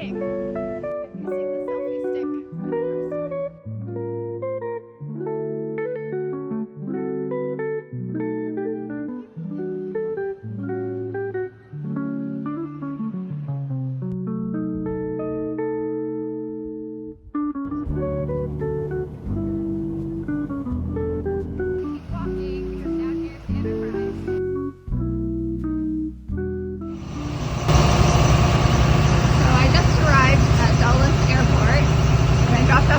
I'm using the selfie stick for the first time.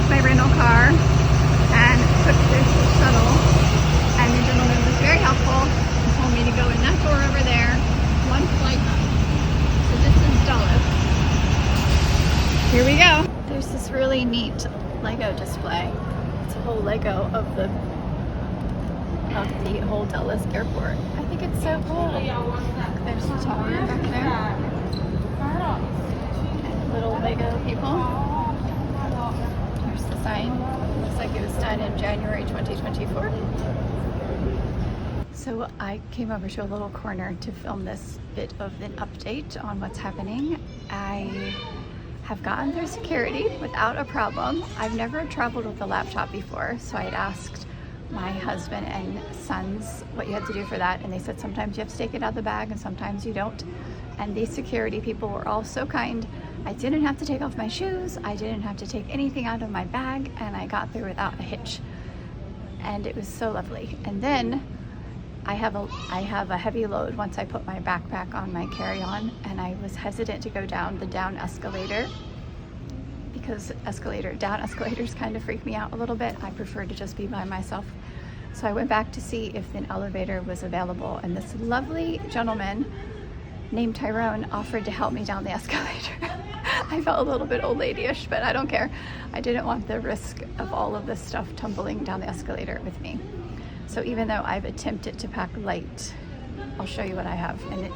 My rental car and took this shuttle, and the gentleman was very helpful and told me to go in that door over there, one flight up. So this is Dulles. Here we go. There's this really neat Lego display. It's a whole Lego of the whole Dulles airport. I think it's so cool. There's the tower back there. And little Lego people. The sign looks like it was done in January 2024. So I came over to a little corner to film this bit of an update on what's happening. I have gotten through security without a problem. I've never traveled with a laptop before, so I had asked my husband and sons what you had to do for that, and they said sometimes you have to take it out of the bag and sometimes you don't. And these security people were all so kind. I didn't have to take off my shoes, I didn't have to take anything out of my bag, and I got through without a hitch. And it was so lovely. And then I have a heavy load once I put my backpack on my carry-on, and I was hesitant to go down the down escalator because down escalators kind of freak me out a little bit. I prefer to just be by myself. So I went back to see if an elevator was available, and this lovely gentleman named Tyrone offered to help me down the escalator. I felt a little bit old lady-ish, but I don't care. I didn't want the risk of all of this stuff tumbling down the escalator with me. So even though I've attempted to pack light, I'll show you what I have, and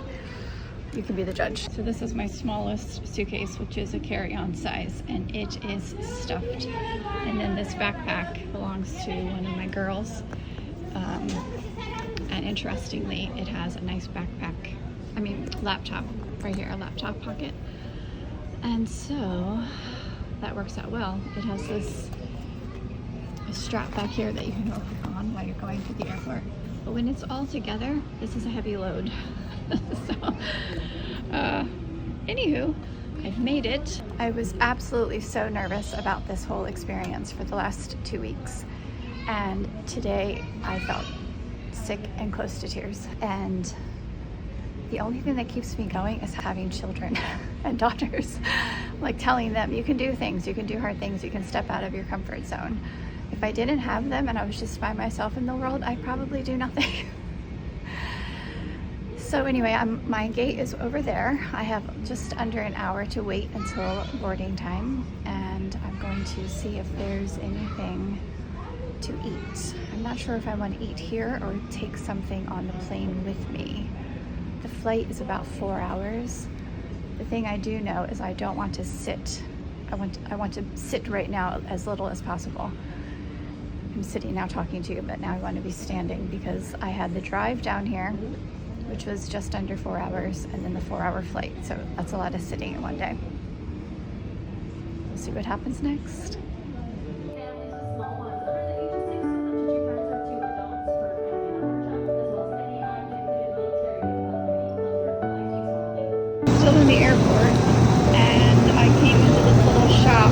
you can be the judge. So this is my smallest suitcase, which is a carry-on size, and it is stuffed. And then this backpack belongs to one of my girls. And interestingly, it has a nice laptop right here, a laptop pocket. And so that works out well. It has a strap back here that you can put on while you're going to the airport. But when it's all together, this is a heavy load. So, anywho, I've made it. I was absolutely so nervous about this whole experience for the last 2 weeks. And today I felt sick and close to tears. And the only thing that keeps me going is having children and daughters, like telling them you can do things, you can do hard things, you can step out of your comfort zone. If I didn't have them and I was just by myself in the world, I'd probably do nothing. So anyway, my gate is over there. I have just under an hour to wait until boarding time, and I'm going to see if there's anything to eat. I'm not sure if I want to eat here or take something on the plane with me. The flight is about 4 hours. The thing I do know is I don't want to sit. I want to sit right now as little as possible. I'm sitting now talking to you, but now I want to be standing because I had the drive down here, which was just under 4 hours, and then the 4-hour flight. So that's a lot of sitting in one day. We'll see what happens next. Still in the airport, and I came into this little shop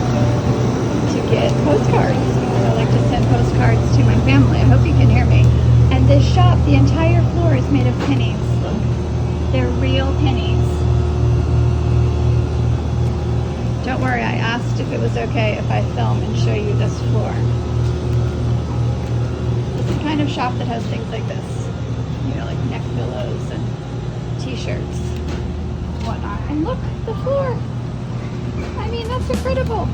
to get postcards. I like to send postcards to my family. I hope you can hear me. And this shop, the entire floor is made of pennies. Look, they're real pennies. Don't worry, I asked if it was okay if I film and show you this floor. It's the kind of shop that has things like this, you know, like neck pillows and t-shirts. Whatnot. And look, the floor. I mean, that's incredible.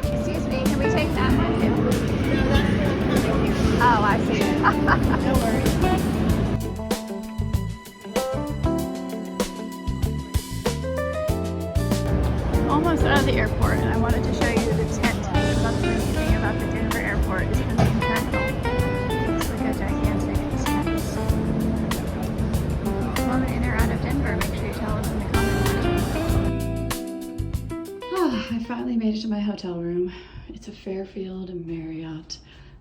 Excuse me, can we take that one too? No, that's good. Oh, I see. No worries. Almost out of the airport, and I wanted to show you the tent. That's the nice thing about the Denver airport is the main terminal. It's like a gigantic tent. If you want to in or out of Denver, make sure you tell us I finally made it to my hotel room. It's a Fairfield Marriott.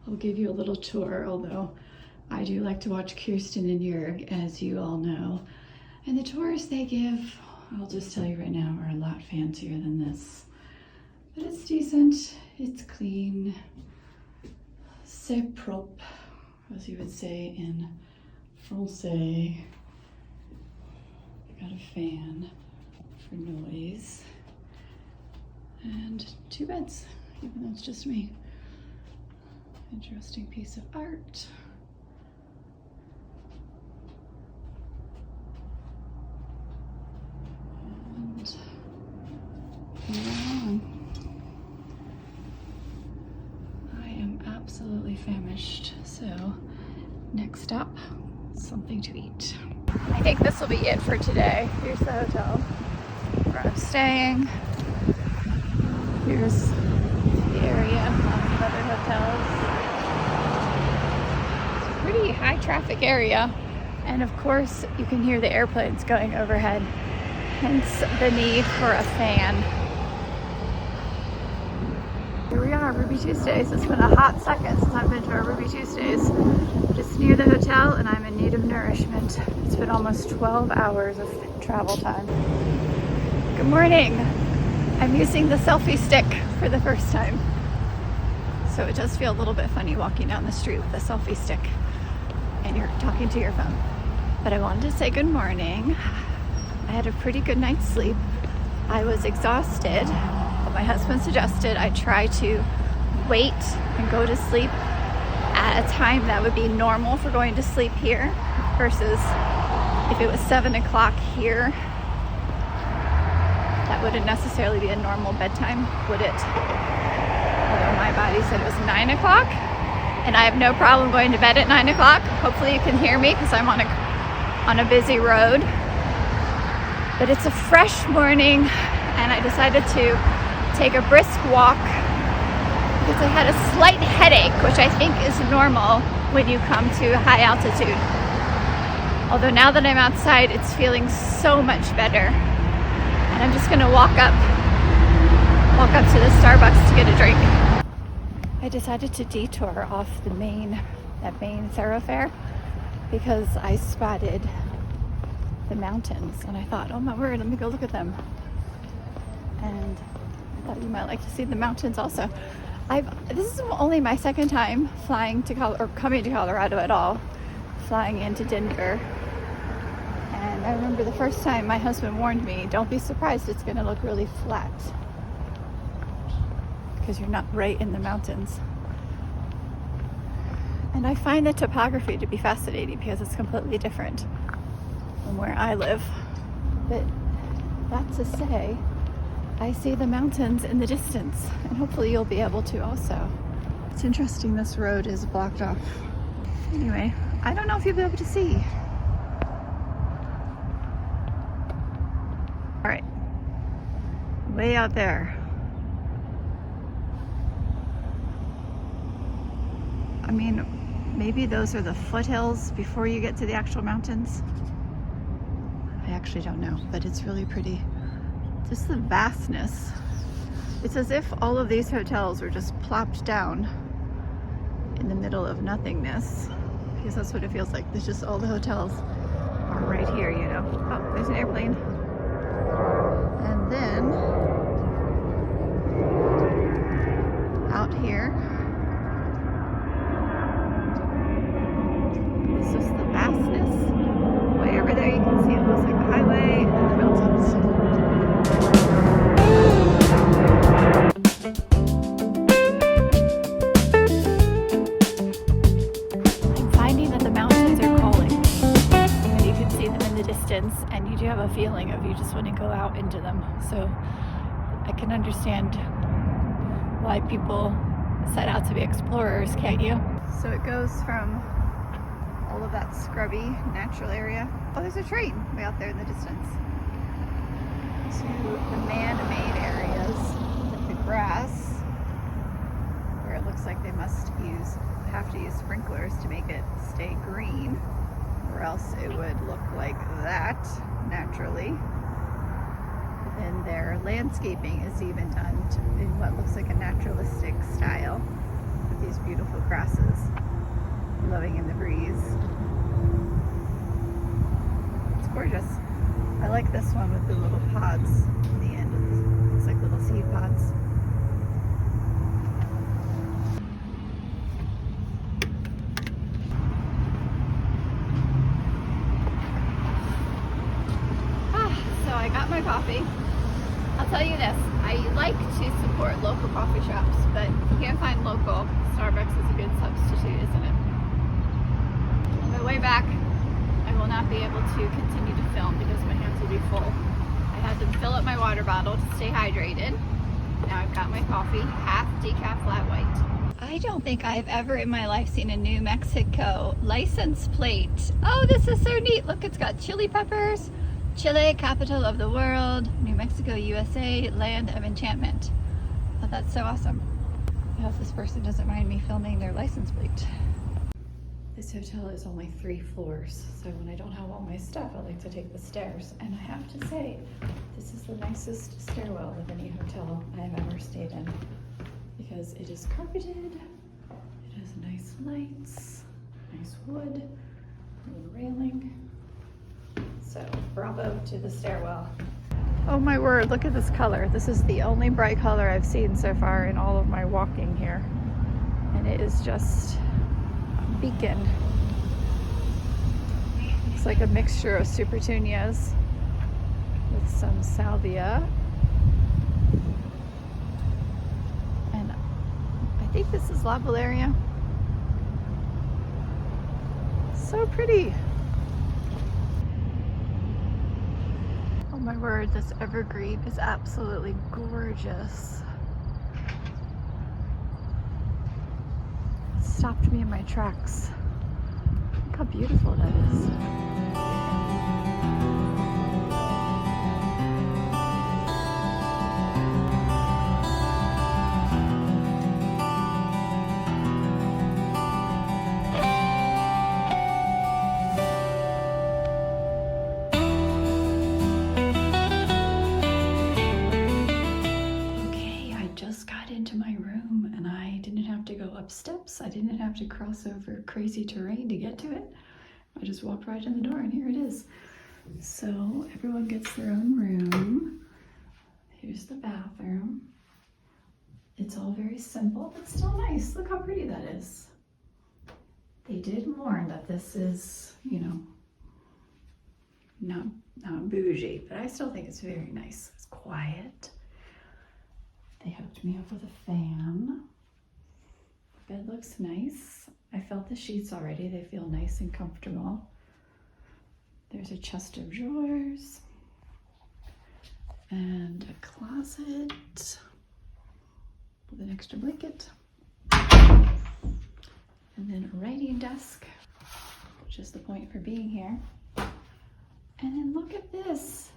I'll give you a little tour, although I do like to watch Kirsten and Jörg, as you all know. And the tours they give, I'll just tell you right now, are a lot fancier than this. But it's decent, it's clean. C'est propre, as you would say in Francais. Got a fan for noise. And 2 beds, even though it's just me. Interesting piece of art. And yeah, I am absolutely famished, so next stop, something to eat. I think this will be it for today. Here's the hotel where I'm staying. Here's the area of other hotels. It's a pretty high traffic area. And of course, you can hear the airplanes going overhead, hence the need for a fan. Here we are, Ruby Tuesdays. It's been a hot second since I've been to our Ruby Tuesdays. Just near the hotel, and I'm in need of nourishment. It's been almost 12 hours of travel time. Good morning. I'm using the selfie stick for the first time. So it does feel a little bit funny walking down the street with a selfie stick and you're talking to your phone. But I wanted to say good morning. I had a pretty good night's sleep. I was exhausted, but my husband suggested I try to wait and go to sleep at a time that would be normal for going to sleep here versus if it was 7 o'clock here. That wouldn't necessarily be a normal bedtime, would it? Although my body said it was 9 o'clock, and I have no problem going to bed at 9 o'clock. Hopefully you can hear me because I'm on a busy road. But it's a fresh morning, and I decided to take a brisk walk because I had a slight headache, which I think is normal when you come to high altitude. Although now that I'm outside, it's feeling so much better. And I'm just gonna walk up to the Starbucks to get a drink. I decided to detour off that main thoroughfare because I spotted the mountains and I thought, oh my word, let me go look at them. And I thought you might like to see the mountains also. This is only my second time coming to Colorado at all, flying into Denver. And I remember the first time my husband warned me, don't be surprised, it's gonna look really flat because you're not right in the mountains. And I find the topography to be fascinating because it's completely different from where I live. But that's to say, I see the mountains in the distance, and hopefully you'll be able to also. It's interesting this road is blocked off. Anyway, I don't know if you'll be able to see. All right, way out there. I mean, maybe those are the foothills before you get to the actual mountains. I actually don't know, but it's really pretty. Just the vastness. It's as if all of these hotels were just plopped down in the middle of nothingness, because that's what it feels like. There's just all the hotels are right here, you know. Oh, there's an airplane. And then out here is just the vastness. Way over there you can see it looks like a highway and the mountains. I'm finding that the mountains are calling me, and you can see them in the distance, and you do have a feeling of you just want to go out into them. So I can understand why people set out to be explorers, can't you? So it goes from all of that scrubby natural area. Oh, there's a train way out there in the distance. To the man-made areas, like the grass, where it looks like they have to use sprinklers to make it stay green, or else it would look like that naturally. But And their landscaping is even done in what looks like a naturalistic style with these beautiful grasses blowing in the breeze. It's gorgeous. I like this one with the little pods in the end. It looks like little seed pods. So I got my coffee. I'll tell you this, I like to support local coffee shops, but if you can't find local, Starbucks is a good substitute, isn't it? On my way back, I will not be able to continue to film because my hands will be full. I had to fill up my water bottle to stay hydrated. Now I've got my coffee, half decaf flat white. I don't think I've ever in my life seen a New Mexico license plate. Oh, this is so neat. Look, it's got chili peppers. Chile, capital of the world, New Mexico, USA, land of enchantment. Oh, that's so awesome. I hope this person doesn't mind me filming their license plate. This hotel is only 3 floors, so when I don't have all my stuff, I like to take the stairs. And I have to say, this is the nicest stairwell of any hotel I have ever stayed in because it is carpeted, it has nice lights, nice wood, a little railing. So bravo to the stairwell. Oh my word, look at this color. This is the only bright color I've seen so far in all of my walking here. And it is just a beacon. It's like a mixture of supertunias with some salvia. And I think this is La Valeria. So pretty. Oh my word, this evergreen is absolutely gorgeous. It stopped me in my tracks. Look how beautiful that is. Steps. I didn't have to cross over crazy terrain to get to it. I just walked right in the door and here it is. So everyone gets their own room. Here's the bathroom. It's all very simple, but still nice. Look how pretty that is. They did warn that this is, you know, not bougie, but I still think it's very nice. It's quiet. They hooked me up with a fan. Bed looks nice. I felt the sheets already. They feel nice and comfortable. There's a chest of drawers and a closet with an extra blanket. And then a writing desk, which is the point for being here. And then look at this.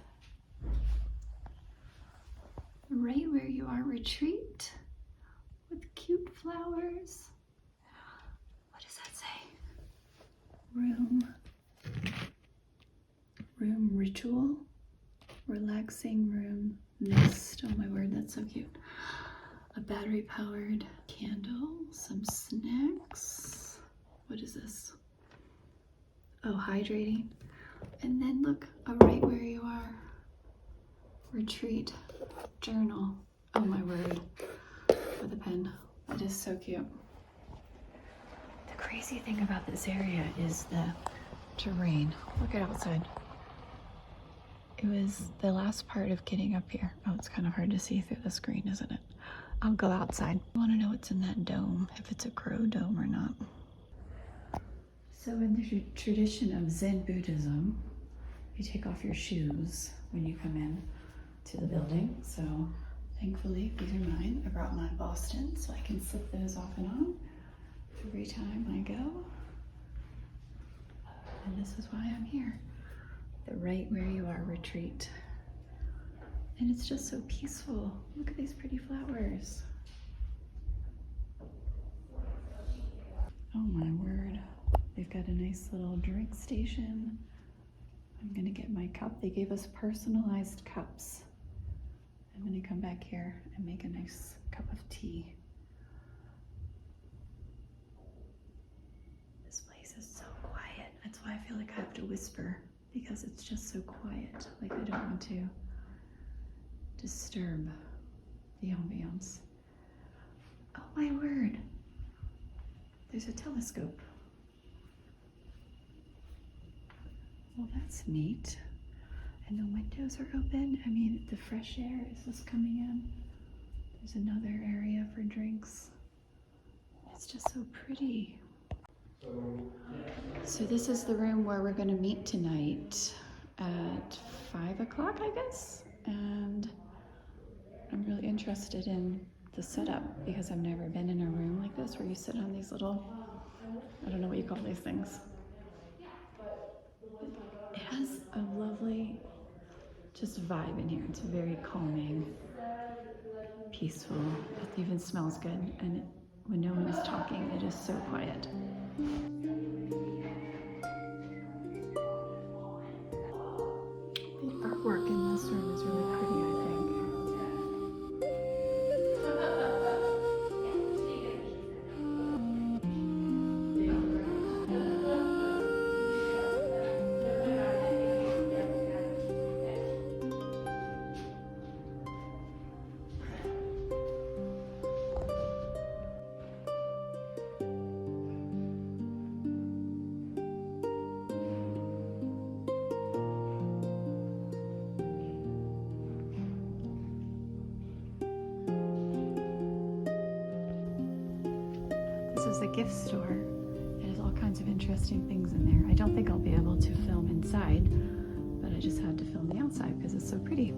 Right where you are, retreat. With cute flowers. What does that say? Room ritual. Relaxing room mist. Oh my word, that's so cute. A battery powered candle. Some snacks. What is this? Oh, hydrating. And then look, right where you are. Retreat. Journal. Oh my word. With a pen. It is so cute. The crazy thing about this area is the terrain. Look at outside. It was the last part of getting up here. Oh, it's kind of hard to see through the screen, isn't it? I'll go outside. I want to know what's in that dome, if it's a crow dome or not. So in the tradition of Zen Buddhism, you take off your shoes when you come in to the building. So thankfully, these are mine. I brought my Boston, so I can slip those off and on every time I go. And this is why I'm here. The right where you are retreat. And it's just so peaceful. Look at these pretty flowers. Oh my word. They've got a nice little drink station. I'm gonna get my cup. They gave us personalized cups I'm gonna come back here and make a nice cup of tea. This place is so quiet. That's why I feel like I have to whisper, because it's just so quiet. Like I don't want to disturb the ambiance. Oh my word. There's a telescope. Well, that's neat. And the windows are open. I mean, the fresh air is just coming in. There's another area for drinks. It's just so pretty. So this is the room where we're gonna meet tonight at 5 o'clock, I guess. And I'm really interested in the setup because I've never been in a room like this where you sit on these little, I don't know what you call these things. It has a lovely just vibe in here. It's very calming, peaceful. It even smells good. And when no one is talking, it is so quiet. The artwork in this room is really pretty, I think. This is a gift store. It has all kinds of interesting things in there. I don't think I'll be able to film inside, but I just had to film the outside because it's so pretty.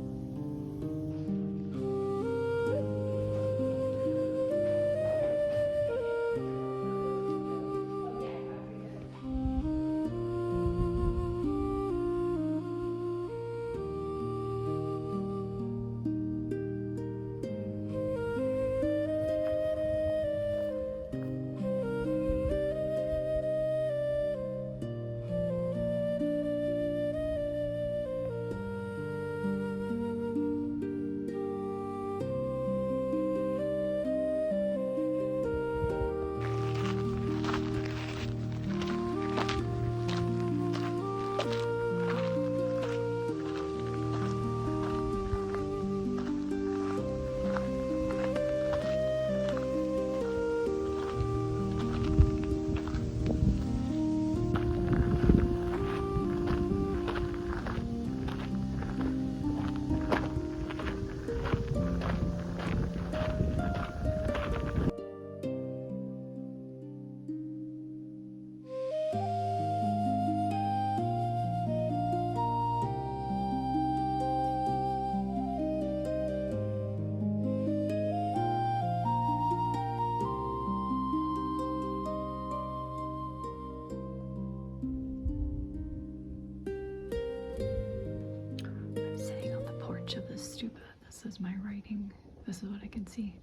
Of the stupa. This is my writing. This is what I can see.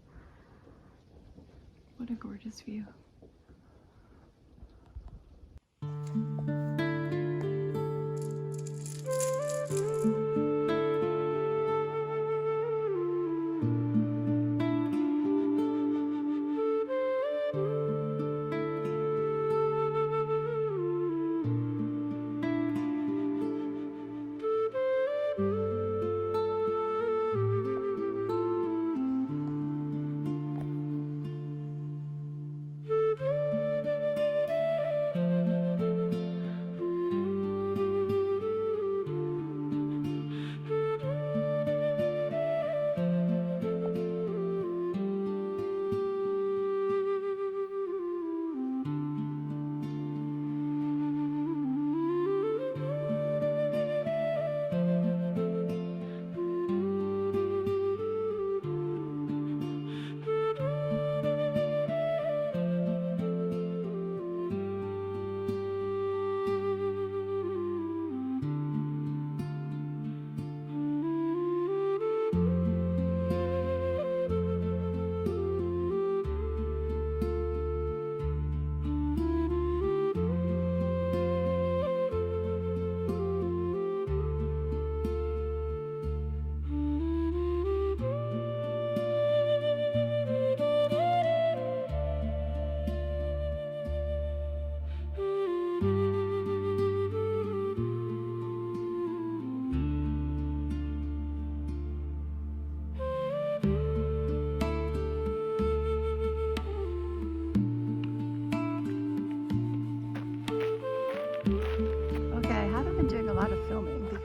What a gorgeous view.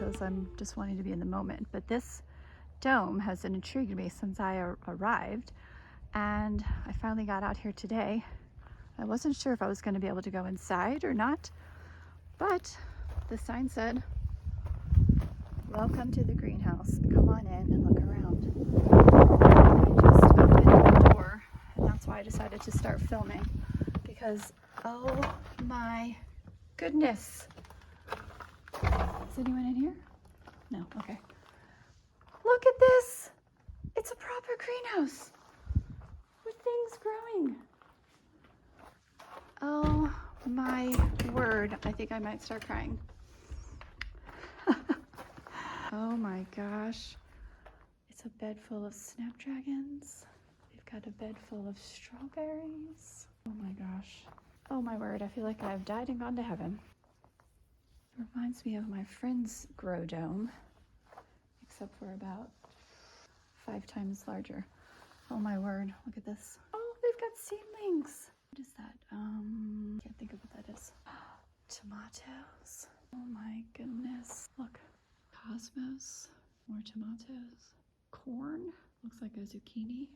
because I'm just wanting to be in the moment. But this dome has intrigued me since I arrived, and I finally got out here today. I wasn't sure if I was going to be able to go inside or not, but the sign said, "Welcome to the greenhouse. Come on in and look around." I just opened the door, and that's why I decided to start filming, because oh my goodness. Is anyone in here? No, okay. Look at this. It's a proper greenhouse with things growing. Oh my word. I think I might start crying. Oh my gosh. It's a bed full of snapdragons. We've got a bed full of strawberries. Oh my gosh. Oh my word. I feel like I've died and gone to heaven. It reminds me of my friend's grow dome, except for about 5 times larger. Oh my word. Look at this. Oh, they've got seedlings. What is that? Can't think of what that is. Tomatoes. Oh my goodness. Look. Cosmos. More tomatoes. Corn. Looks like a zucchini.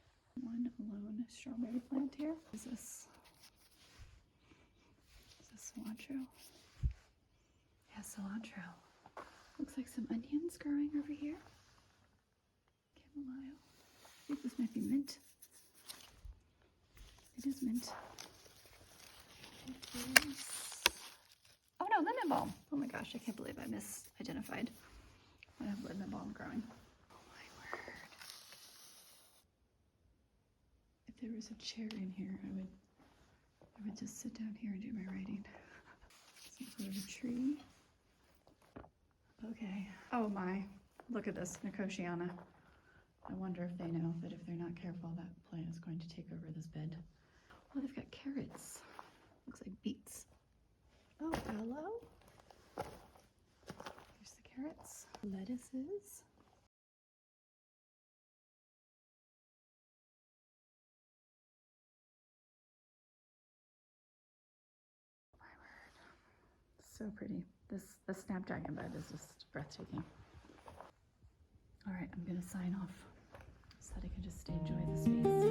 One lone strawberry plant here. What is this? Is this cilantro? Yeah, cilantro. Looks like some onions growing over here. Chamomile. I think this might be mint. It is mint. Oh no, lemon balm. Oh my gosh, I can't believe I misidentified. I have lemon balm growing. Oh my word. If there was a chair in here, I would just sit down here and do my writing. Some sort of a tree. Okay. Oh my. Look at this, Nicotiana. I wonder if they know that if they're not careful, that plant is going to take over this bed. Oh, they've got carrots. Looks like beets. Oh, hello. Here's the carrots. Lettuces. Oh my word. So pretty. The snapdragon bed is just breathtaking. All right, I'm gonna sign off so that I can just enjoy the space.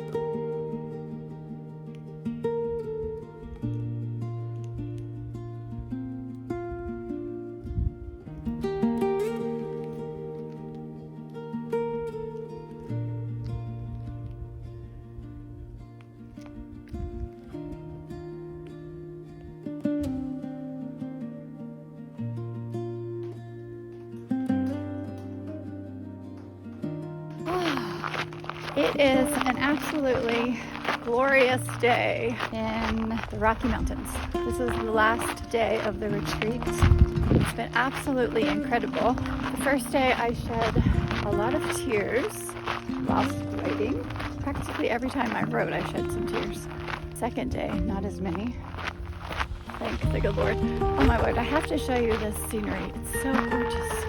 It is an absolutely glorious day in the Rocky Mountains. This is the last day of the retreat. It's been absolutely incredible. The first day I shed a lot of tears whilst writing. Practically every time I wrote, I shed some tears. Second day, not as many. Thank the good Lord. Oh my word, I have to show you this scenery. It's so gorgeous.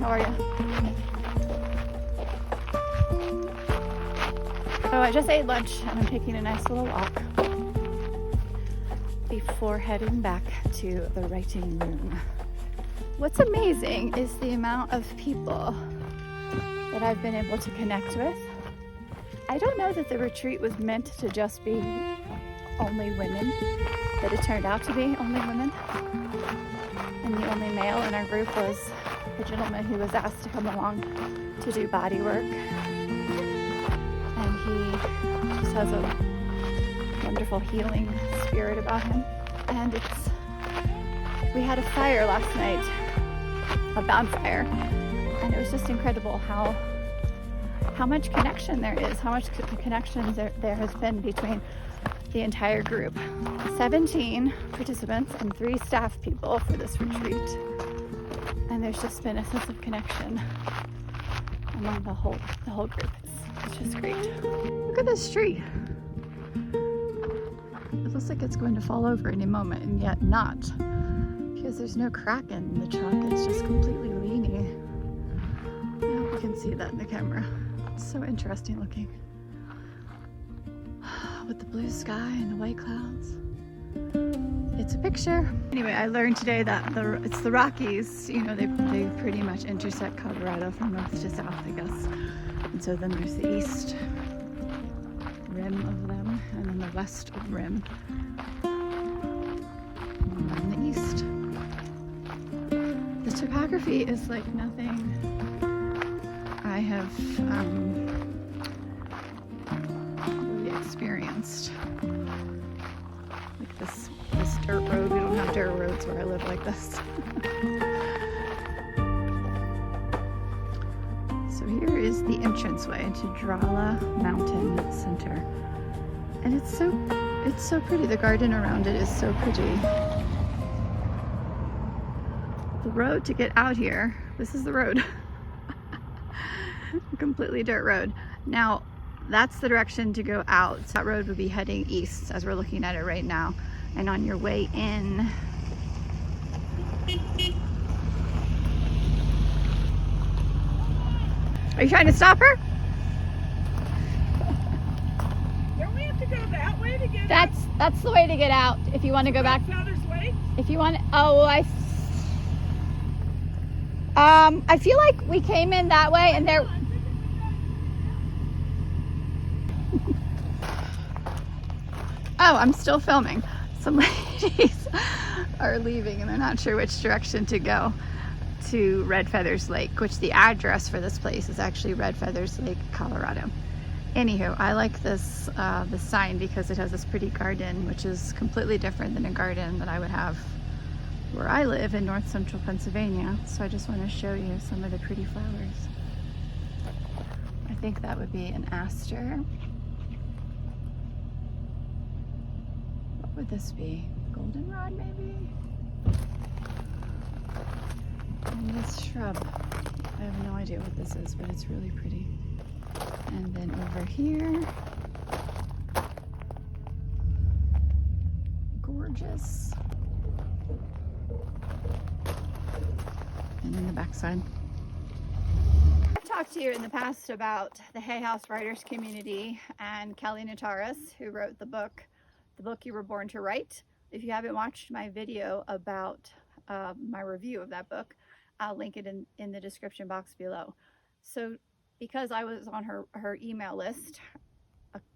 How are you? So I just ate lunch and I'm taking a nice little walk before heading back to the writing room. What's amazing is the amount of people that I've been able to connect with. I don't know that the retreat was meant to just be only women, but it turned out to be only women. And the only male in our group was the gentleman who was asked to come along to do body work. And he just has a wonderful healing spirit about him. And we had a fire last night, a bonfire, and it was just incredible how much connection there is, how much connection there has been between the entire group. 17 participants and 3 staff people for this retreat. And there's just been a sense of connection among the whole group. It's just great. Look at this tree. It looks like it's going to fall over any moment, and yet not. If you is there's no crack in the chalk. It's just completely leany. I hope you can see that in the camera. It's so interesting looking. With the blue sky and the white clouds. It's a picture. Anyway, I learned today that it's the Rockies, you know, they pretty much intersect Colorado from north to south, I guess. And so then there's the east rim of them, and then the west rim, and then the east. The topography is like nothing I have really experienced. Like this dirt road. We don't have dirt roads where I live like this. So here is the entranceway into Drala Mountain Center. And it's so pretty. The garden around it is so pretty. The road to get out here, this is the road. A completely dirt road. Now, that's the direction to go out. That road would be heading east as we're looking at it right now. And on your way in, are you trying to stop her? Don't we have to go that way to get That's the way to get out. If you want to go back. Father's way? If you want, oh, I feel like we came in that way and there. Oh, I'm still filming. Some ladies are leaving and they're not sure which direction to go to Red Feathers Lake, which the address for this place is actually Red Feathers Lake, Colorado. Anywho, I like this sign because it has this pretty garden, which is completely different than a garden that I would have where I live in north central Pennsylvania. So I just want to show you some of the pretty flowers. I think that would be an aster. What would this be? Goldenrod maybe? And this shrub, I have no idea what this is, but it's really pretty. And then over here, gorgeous. And then the backside. I've talked to you in the past about the Hay House Writers community and Kelly Nataris, who wrote the book You Were Born to Write. If you haven't watched my video about my review of that book, I'll link it in the description box below. So because I was on her email list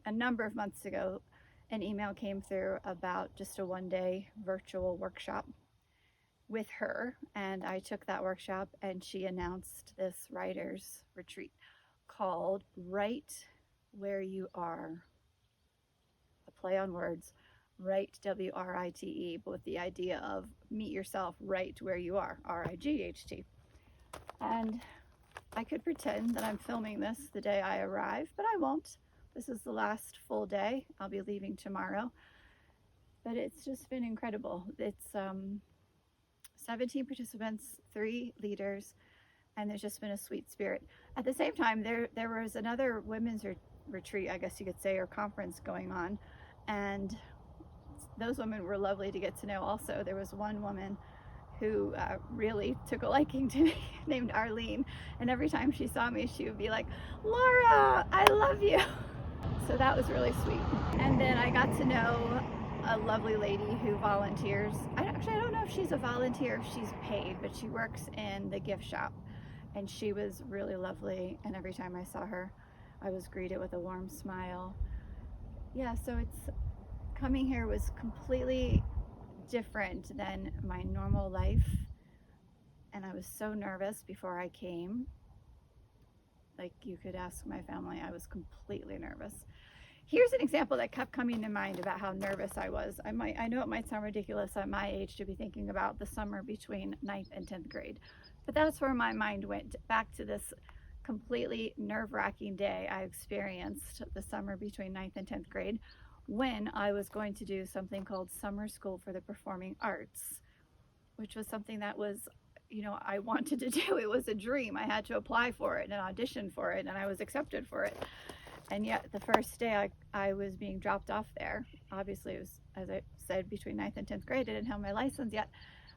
a number of months ago, an email came through about just a one-day virtual workshop with her, and I took that workshop, and she announced this writer's retreat called Write Where You Are. A play on words, write, W-R-I-T-E, but with the idea of meet yourself right where you are, R-I-G-H-T. And I could pretend that I'm filming this the day I arrive, but I won't. This is the last full day. I'll be leaving tomorrow. But it's just been incredible. It's 17 participants, 3 leaders, and there's just been a sweet spirit. At the same time, there was another women's retreat, I guess you could say, or conference going on, and those women were lovely to get to know also. There was one woman who really took a liking to me, named Arlene, and every time she saw me, she would be like, "Laura, I love you." So that was really sweet. And then I got to know a lovely lady who volunteers. I don't know if she's a volunteer, if she's paid, but she works in the gift shop, and she was really lovely, and every time I saw her, I was greeted with a warm smile. Yeah, so coming here was completely different than my normal life, and I was so nervous before I came. Like, you could ask my family, I was completely nervous. Here's an example that kept coming to mind about how nervous I was. I know it might sound ridiculous at my age to be thinking about the summer between 9th and 10th grade, but that's where my mind went, back to this completely nerve-wracking day I experienced the summer between 9th and 10th grade, when I was going to do something called Summer School for the Performing Arts, which was something that was, I wanted to do. It was a dream. I had to apply for it and audition for it, and I was accepted for it. And yet the first day I was being dropped off there, obviously it was, as I said, between 9th and 10th grade. I didn't have my license yet.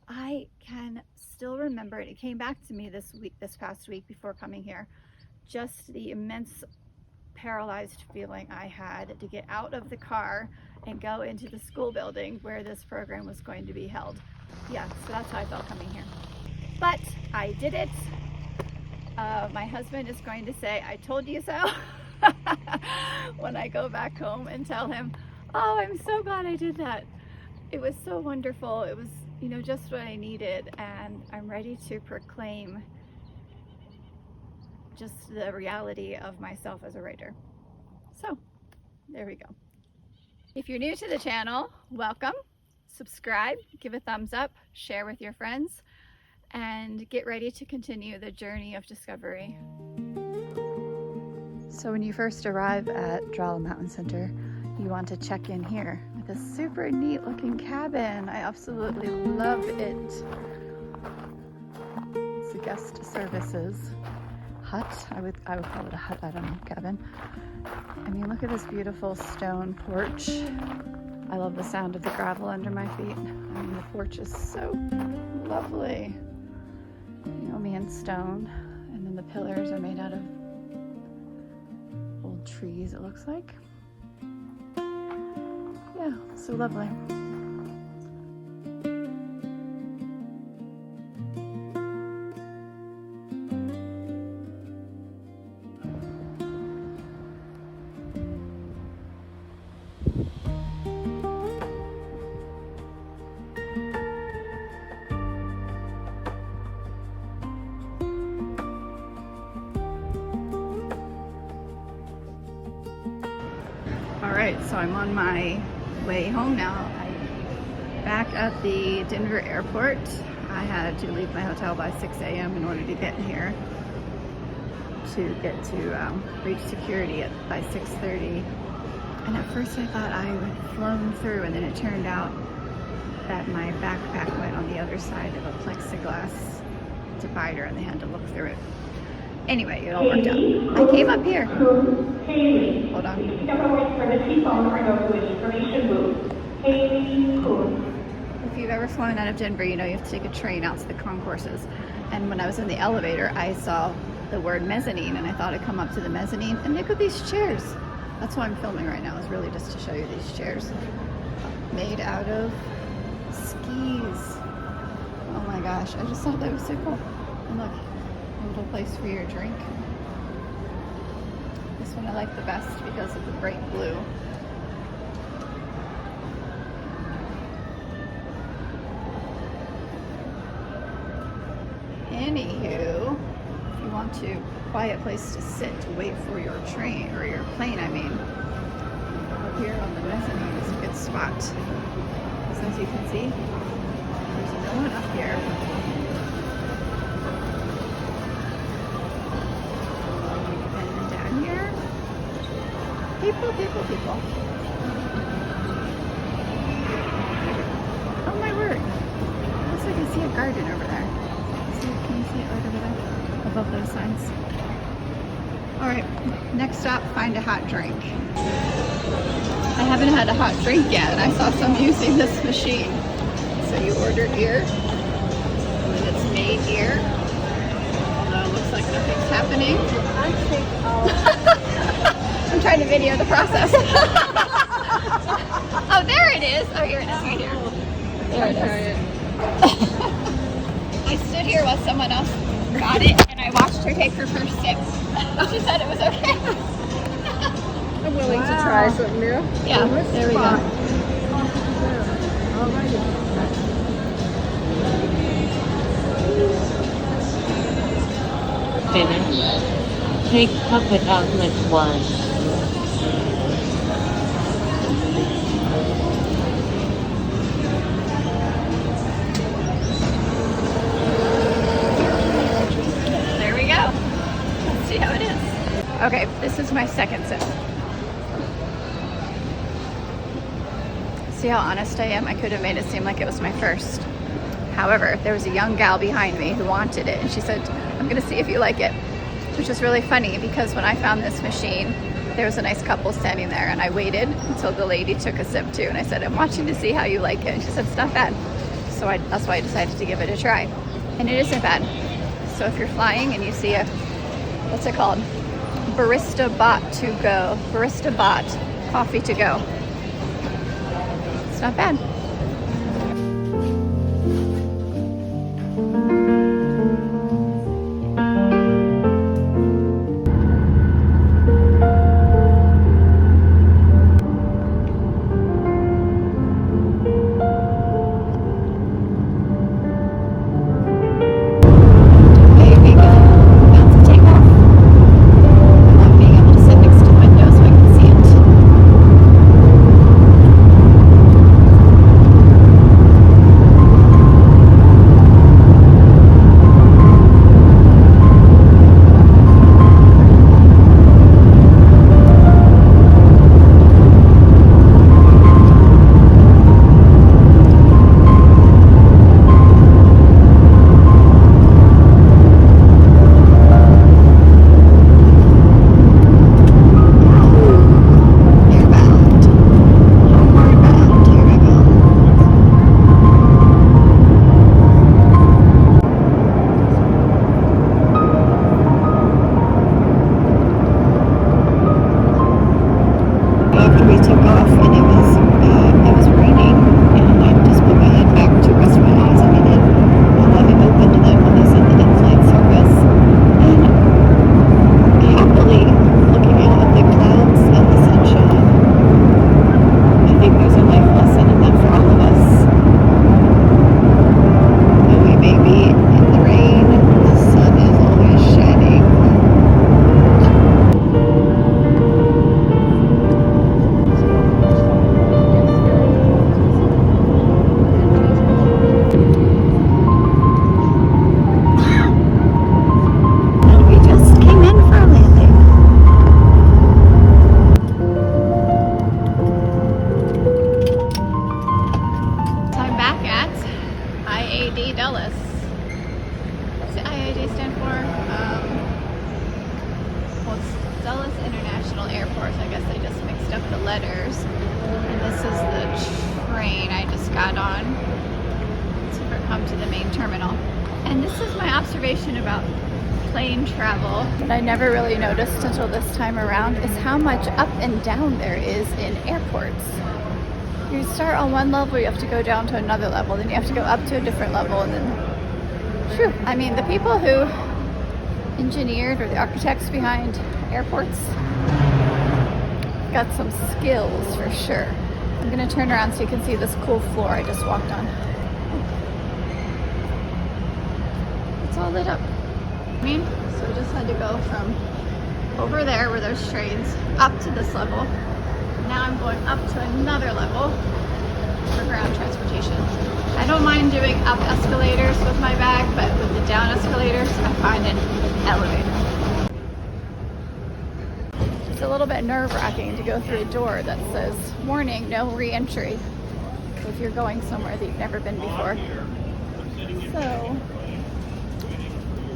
I can still remember it. It came back to me this past week before coming here, just the immense paralyzed feeling I had to get out of the car and go into the school building where this program was going to be held. Yeah, so that's how I felt coming here. But I did it. My husband is going to say, I told you so, when I go back home and tell him, oh, I'm so glad I did that. It was so wonderful. It was, you know, just what I needed, and I'm ready to proclaim just the reality of myself as a writer. So there we go. If you're new to the channel, welcome. Subscribe, give a thumbs up, share with your friends, and get ready to continue the journey of discovery. So when you first arrive at Drala Mountain Center, you want to check in here with a super neat looking cabin. I absolutely love it. It's a guest services hut. I would call it a hut, I don't know, cabin. I mean, look at this beautiful stone porch. I love the sound of the gravel under my feet. I mean, the porch is so lovely. You know, man stone, and then the pillars are made out of old trees, it looks like. Yeah, so lovely. Alright, so I'm on my way home now. I'm back at the Denver airport. I had to leave my hotel by 6 a.m. in order to get here, to get to reach security by 6:30. And at first I thought I had flown through, and then it turned out that my backpack went on the other side of a plexiglass divider and they had to look through it. Anyway, it all worked out. I came up here. Hold on. If you've ever flown out of Denver, you know you have to take a train out to the concourses. And when I was in the elevator, I saw the word mezzanine, and I thought I'd come up to the mezzanine and look at these chairs. That's why I'm filming right now, is really just to show you these chairs made out of skis. Oh my gosh, I just thought that was so cool. And look, a little place for your drink. This one I like the best because of the bright blue. Anywho, if you want to a quiet place to sit to wait for your train, or your plane, I mean, up here on the mezzanine is a good spot. Because as you can see, there's no one up here. And down here, people. Oh my word. Looks like I see a garden over there. Can you see it right over there? Above those signs. Alright, next stop, find a hot drink. I haven't had a hot drink yet, and I saw some using this machine. So you order here, and then it's made here. Although it looks like nothing's happening. I'm trying to video the process. Oh, there it is. Oh, here it is, right here. There it is. I stood here while someone else got it, and I watched her take her first sip. She said it was okay. I'm willing to try something new. Yeah, there we go. Finish. Take puppet outlet 1. Okay, this is my second sip. See how honest I am? I could have made it seem like it was my first. However, there was a young gal behind me who wanted it, and she said, I'm gonna see if you like it. Which is really funny because when I found this machine, there was a nice couple standing there, and I waited until the lady took a sip too, and I said, I'm watching to see how you like it. And she said, it's not bad. so that's why I decided to give it a try. And it isn't bad. So if you're flying and you see a, what's it called? Barista bot coffee to go. It's not bad. About plane travel that I never really noticed until this time around is how much up and down there is in airports. You start on one level, you have to go down to another level, then you have to go up to a different level, and then phew, I mean, the people who engineered, or the architects behind airports, got some skills for sure. I'm gonna turn around so you can see this cool floor I just walked on. It's all lit up. So we just had to go from over there where there's trains up to this level. Now I'm going up to another level for ground transportation. I don't mind doing up escalators with my bag, but with the down escalators, I find an elevator. It's a little bit nerve-wracking to go through a door that says, warning, no re-entry, if you're going somewhere that you've never been before. So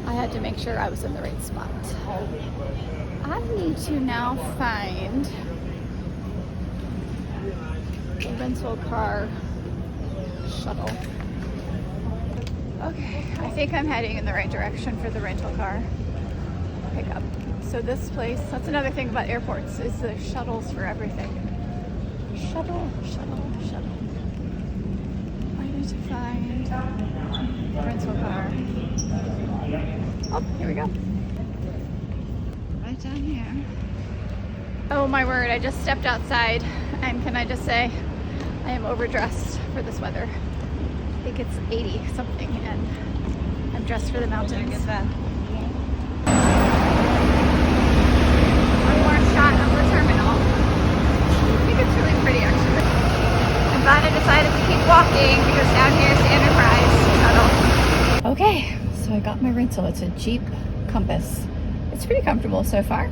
I had to make sure I was in the right spot. I need to now find the rental car shuttle. Okay, I think I'm heading in the right direction for the rental car pickup. So this place, that's another thing about airports, is the shuttles for everything. Shuttle. I need to find the rental car. Oh, here we go. Right down here. Oh my word, I just stepped outside, and can I just say, I am overdressed for this weather. I think it's 80 something, and I'm dressed for the mountains. Get that. One more shot of the terminal. I think it's really pretty actually. I'm glad I decided to keep walking because down here is the Enterprise shuttle. Okay, so I got my rental. It's a Jeep Compass. It's pretty comfortable so far.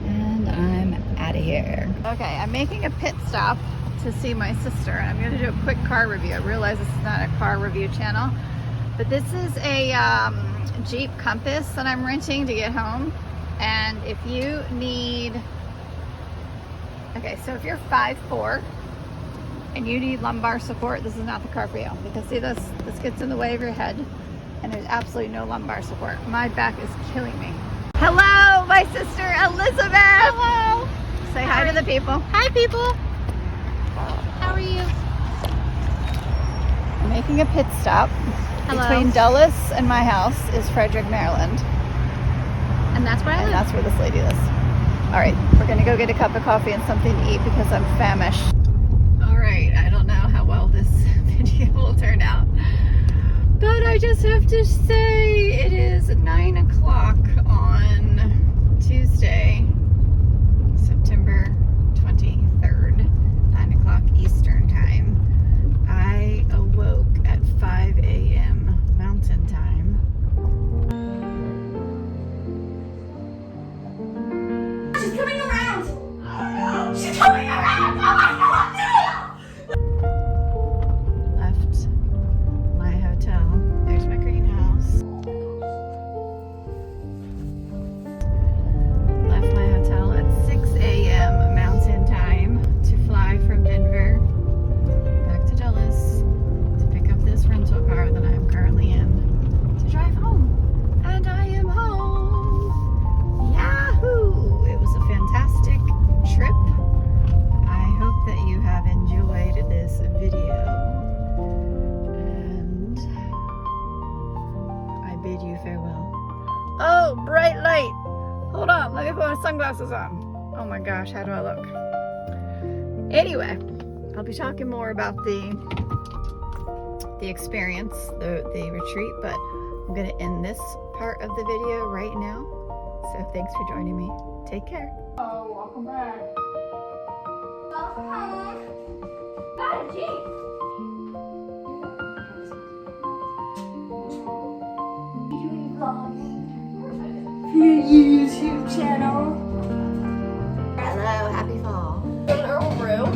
And I'm out of here. Okay, I'm making a pit stop to see my sister. I'm going to do a quick car review. I realize this is not a car review channel, but this is a Jeep Compass that I'm renting to get home. And if you need, okay, so if you're 5'4", and you need lumbar support, this is not the car for you. Because see this gets in the way of your head and there's absolutely no lumbar support. My back is killing me. Hello, my sister Elizabeth. Hello. Say hi to the people. Hi, people. How are you? I'm making a pit stop. Hello. Between Dulles and my house is Frederick, Maryland. And that's where I And live. that's where this lady lives. All right, we're gonna go get a cup of coffee and something to eat because I'm famished. All right, I don't know how well this video will turn out, but I just have to say it is 9 o'clock on Tuesday, September 23rd, 9 o'clock Eastern time. I awoke at 5 a.m. Mountain Time. She's coming around! She's coming around! Oh my god! Left my hotel. There's my greenhouse. Left my hotel at 6 a.m. Mountain Time to fly from Denver back to Dulles to pick up this rental car that I am currently in to drive home. And I am home. Yahoo! It was a fantastic trip. I hope that you have enjoyed this video. And I bid you farewell. Oh, bright light! Hold on, let me put my sunglasses on. Oh my gosh, how do I look? Anyway, I'll be talking more about the experience, the retreat, but I'm gonna end this part of the video right now. So thanks for joining me. Take care. Oh, welcome back. Got a Jeep. YouTube channel. Hello, happy fall. In her room.